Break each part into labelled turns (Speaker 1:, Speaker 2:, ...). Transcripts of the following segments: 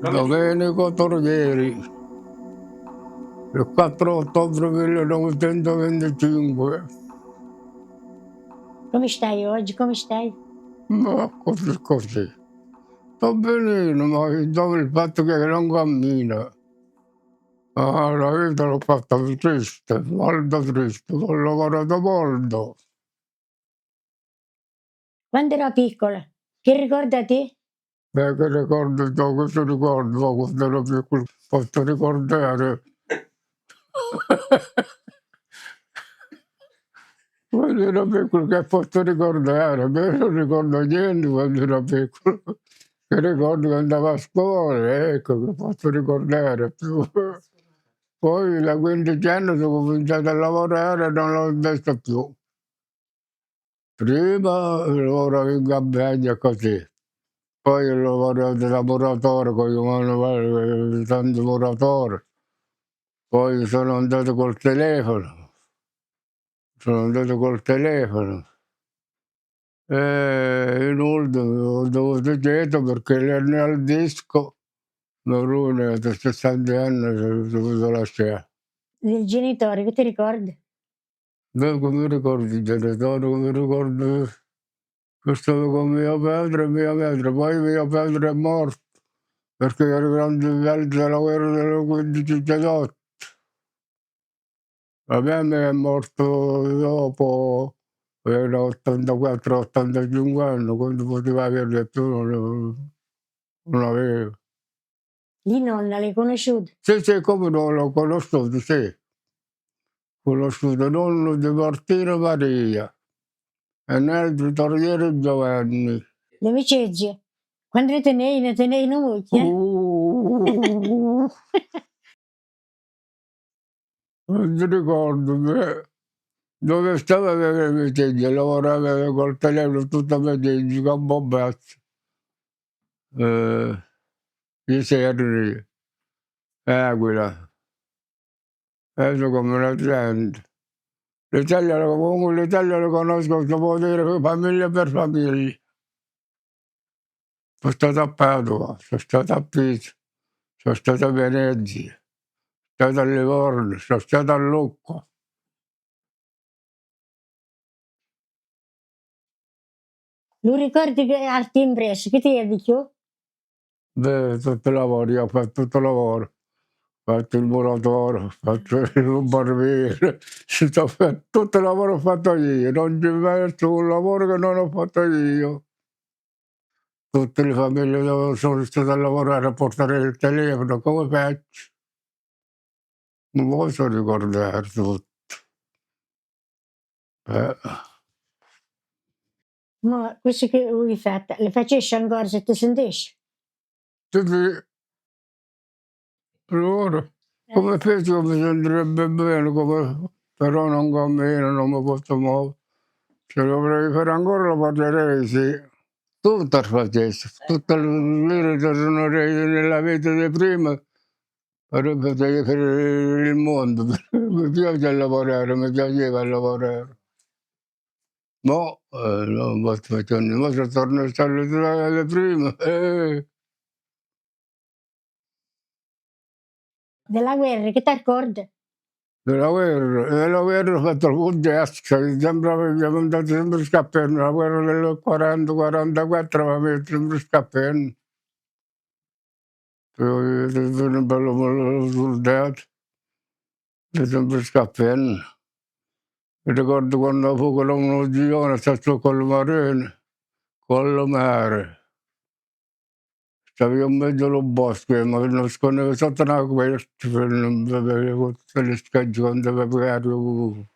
Speaker 1: Domenico Torrieri, il 4 ottobre 1925.
Speaker 2: Come stai oggi? Come stai?
Speaker 1: Ma così così. Sto benino, ma dopo il fatto che non cammina. Ah, la vita l'ho fatta triste, molto triste, ho lavorato molto.
Speaker 2: Quando ero piccola, che ricorda te?
Speaker 1: Che ricordo, questo ricordo, quando ero piccolo, posso ricordare. Quando ero piccolo che posso ricordare, io non ricordo niente quando ero piccolo. Che ricordo che andavo a scuola, ecco, che posso ricordare più. Poi da 15 anni sono cominciato a lavorare e non l'ho visto più. Prima lavoravo in campagna così, poi ho lavorato da lavoratore con i manuali, tanti lavoratori, poi sono andato col telefono. Inoltre ho dovuto dietro perché l'ernia al disco, Marone da 60 anni ho dovuto lasciare.
Speaker 2: Del genitore, che ti ricordi?
Speaker 1: Beh, come ricordi i genitori, come ricordo che stavo con mio padre e mia madre, poi mio padre è morto perché era grande livello della guerra del 15-18. La mia è morto dopo, era 84-85 anni, quando poteva averne più non aveva.
Speaker 2: Di nonna, l'hai conosciuta?
Speaker 1: Sì, sì, come no, l'ho conosciuto, sì. Conosciuto nonno di Martino Maria e nel di Torriere Giovanni.
Speaker 2: Le amicizie? Quando ne tenevi una moglie?
Speaker 1: Uh, non ti ricordo, dove stava la mia figlia, lavorava col telefono tutta la mattina, con Bobbazzi, i serri, Aquila, adesso come una gente. L'Italia lo conosco, si può dire, famiglia per famiglia. Sono stato a Padova, sono stato a Pisa, sono stato a Venezia, sono stato a Livorno, sono stato a Lucca.
Speaker 2: Lo ricordi che arti impresso? Che ti hai detto?
Speaker 1: Beh, tutto il lavoro, io ho fatto tutto il lavoro. Ho fatto il muratore, ho fatto il barbiere, tutto il lavoro ho fatto io, non c'è verso un lavoro che non ho fatto io. Tutte le famiglie dove sono stato a lavorare a portare il telefono, come faccio? Non posso ricordare tutto. Eh.
Speaker 2: Ma questo che avevi fatto, le facessi ancora se ti sentisci?
Speaker 1: Sì, sì, allora, come fece mi sentirebbe bene, però non cammino, non mi posso muovere. Se dovrei fare ancora lo farei, sì. Tutto facessi, tutte le lire che sono rese nella vita di prima, però potevo fare il mondo. Mi piace lavorare, mi piaceva lavorare. Mo' non posso facendo, mo se torno a stare alle prime,
Speaker 2: Della guerra, che ti ricordi?
Speaker 1: della guerra ho fatto un gesto, sembrava che siamo andati sempre scappando, la guerra del 40-44 avevamo sempre scappando. Un bello soldato, sempre scappando. Mi ricordo quando fu un'uno stato col Marine, col mare. Stavo in mezzo allo bosco e mi nascondevo sotto una quercia per non vedere tutte le spiagge quando avevo ero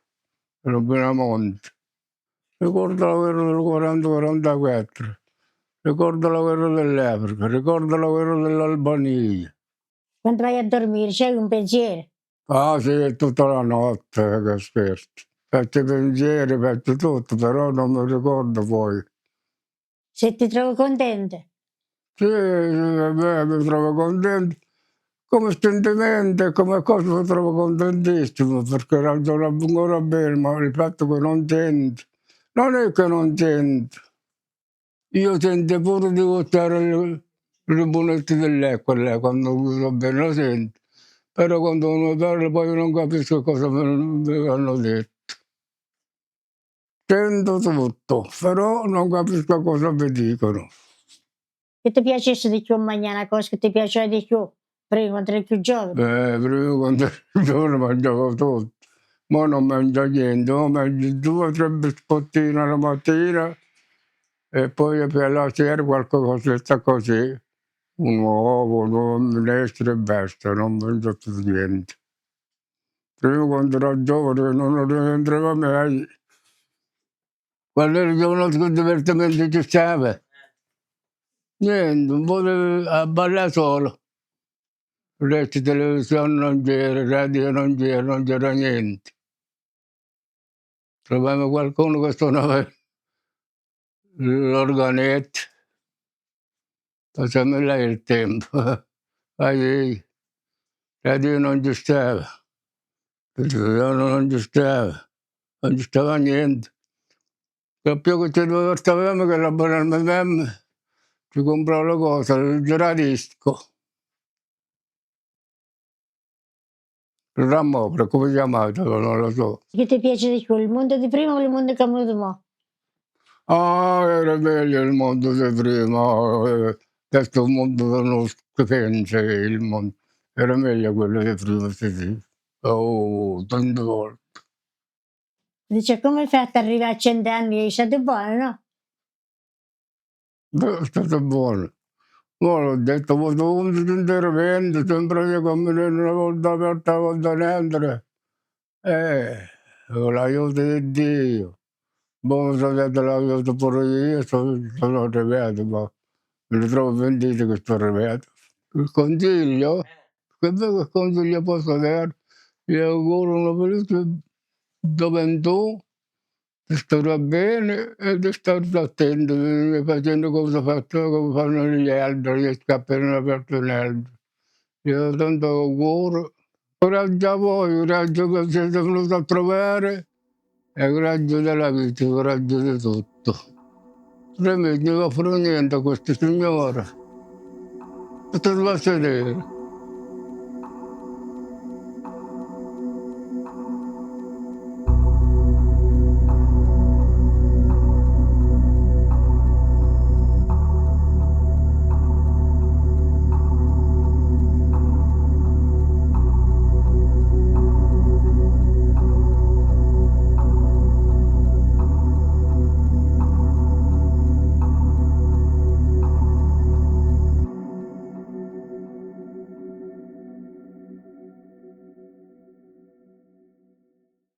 Speaker 1: appena a monte. Ricordo la guerra del 40-44, ricordo la guerra dell'Africa, ricordo la guerra dell'Albania.
Speaker 2: Quando vai a dormire, c'hai un pensiero.
Speaker 1: Ah sì, tutta la notte, che scherzo. Faccio pensieri, faccio tutto, però non mi ricordo poi.
Speaker 2: Se ti trovo contenta.
Speaker 1: Sì, vabbè, mi trovo contento. Come sentimento e come cosa mi trovo contentissimo perché ragiono ancora bene, ma il fatto che non sento, non è che non sento, io sento pure di votare i rubinetti dell'acqua, là, quando uso bene lo sento, però quando uno parla poi non capisco cosa mi hanno detto. Sento tutto, però non capisco cosa mi dicono.
Speaker 2: Che ti piacesse di più mangiare una cosa che ti piaceva di più prima quando eri più giovane?
Speaker 1: Prima quando ero giovane mangiavo tutto, ma non mangio niente, mo mangio 2 o 3 biscottini alla mattina e poi per la sera qualche cosetta così, un uovo, 2 minestre e basta, non mangio più niente. Prima quando ero giovane non rientrava mai. Quando ero giovane che divertimento ci stava? Niente, un po' a ballare solo. Il resto televisione non c'era, radio non c'era, non c'era niente. Trovavamo qualcuno che suonava l'organetto, facciamo là il tempo. Ahí, radio non ci stava, televisione non ci stava niente. Il più che ci divertavamo che l'abbonamento ci comprava la cosa, il giradisco, il ramopro, come si chiamava, non lo so.
Speaker 2: Che ti piace di più, il mondo di prima o il mondo che è venuto mo'?
Speaker 1: Ah, era meglio il mondo di prima, questo mondo non si pensa, il mondo. Era meglio quello di prima, sì, sì. Oh, tante volte.
Speaker 2: Dice come hai fatto ad arrivare a 100 anni? È stato buono, no?
Speaker 1: Beh, è stato buono. Ma l'ho detto, ho avuto 11 interventi, sempre io camminando una volta aperta, una volta dentro. Con l'aiuto di Dio. Boh, sono dato l'aiuto pure io, sono arrivato, ma me ne trovo pentito che sono arrivato. Il consiglio? Che consiglio posso dare? Gli auguro una felice gioventù, di stare bene e di stare attento, facendo come fanno gli altri, gli scappano aperto gli altri. Io do tanto auguro. Coraggio a voi, coraggio che siete venuti a trovare e coraggio della vita, coraggio di tutto. Remigio non offro niente a questa signora. Potete sedere.